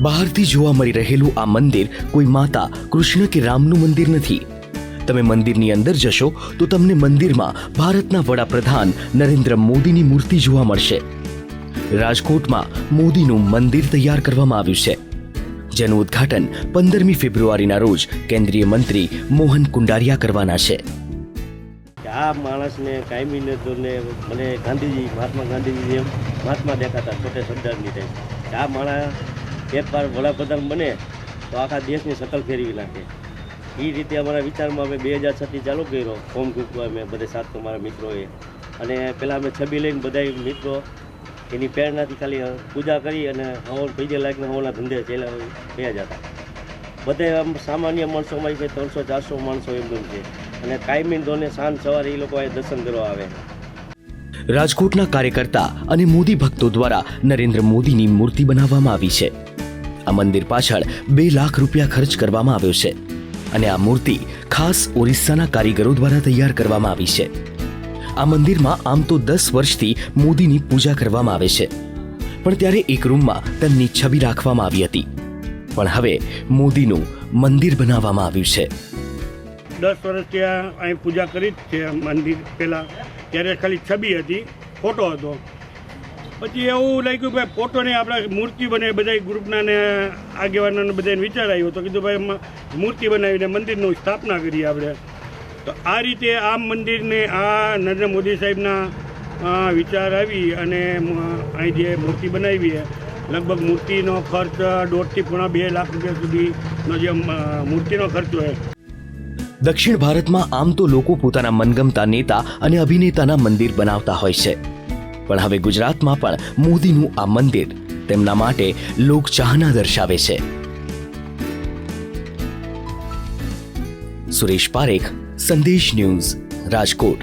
બહારથી જોવા મળી રહેલું આ મંદિર કોઈ માતા કૃષ્ણ કે રામનું મંદિર નથી. તમે મંદિરની અંદર જશો તો તમને મંદિરમાં ભારતના વડાપ્રધાન નરેન્દ્ર મોદીની મૂર્તિ જોવા મળશે. રાજકોટમાં મોદીનું મંદિર તૈયાર કરવામાં આવ્યું છે, જેનું ઉદ્ઘાટન 15મી ફેબ્રુઆરીના રોજ કેન્દ્રીય મંત્રી મોહન કુંડારિયા કરવાના છે. આ માણસને કાયમી ને મને ગાંધીજી મહાત્મા ગાંધીજી જેમ મહાત્મા દેખાતા છોટે સરદારની ટાઈપ. આ માણસ એકવાર વડાપ્રધાન બને તો આખા દેશની શકલ ફેરવી નાખે. એ રીતે અમારા વિચારમાં અમે 2006થી ચાલુ કર્યો ફોર્મ ગ્રુપ અમે બધે સાત મારા મિત્રોએ, અને પહેલાં અમે છબી લઈને બધા મિત્રો એની પ્રેરણાથી ખાલી પૂજા કરી અને હવન પૈજે લાગીને હવનના ધંધે ચાલ્યા ગયા જતા. બધે આમ સામાન્ય માણસો અમારી છે 300-400 માણસો એમનું છે, અને કાયમી ધોરણે સાંજ સવારે એ લોકો અહીં દર્શન કરવા આવે. રાજકોટના કાર્યકર્તા અને મોદી ભક્તો દ્વારા નરેન્દ્ર મોદીની મૂર્તિ બનાવવામાં આવી છે. આ મંદિર પાછળ 2 લાખ રૂપિયા ખર્ચ કરવામાં આવ્યો છે, અને આ મૂર્તિ ખાસ ઓરિસ્સાના કારીગરો દ્વારા તૈયાર કરવામાં આવી છે. આ મંદિરમાં આમ તો 10 વર્ષથી મોદીની પૂજા કરવામાં આવે છે, પણ ત્યારે એક રૂમમાં તેમની છબી રાખવામાં આવી હતી. પણ હવે મોદીનું મંદિર બનાવવામાં આવ્યું છે. 10 વર્ષથી અહીં પૂજા કરી જ છે. મંદિર પહેલાં ત્યારે ખાલી છબી હતી, ફોટો હતો. પછી એવું લાગ્યું ભાઈ ફોટોને આપણે મૂર્તિ બને, બધા ગ્રુપના ને આગેવાનોને બધાને વિચાર આવ્યો તો કીધું ભાઈ મૂર્તિ બનાવીને મંદિરનું સ્થાપના કરીએ આપણે. તો આ રીતે આ મંદિરને આ નરેન્દ્ર મોદી સાહેબના વિચાર આવી અને અહીં જે મૂર્તિ બનાવી છે, લગભગ મૂર્તિનો ખર્ચ 1.5 થી 2 લાખ રૂપિયા સુધીનો જે મૂર્તિનો ખર્ચ હોય. દક્ષિણ ભારતમાં આમ તો લોકો પોતાના મનગમતા નેતા અને અભિનેતાના મંદિર બનાવતા હોય છે, પણ હવે ગુજરાતમાં પણ મોદીનું આ મંદિર તેમના માટે લોકચાહના દર્શાવે છે. સુરેશ પારેખ, સંદેશ ન્યૂઝ, રાજકોટ.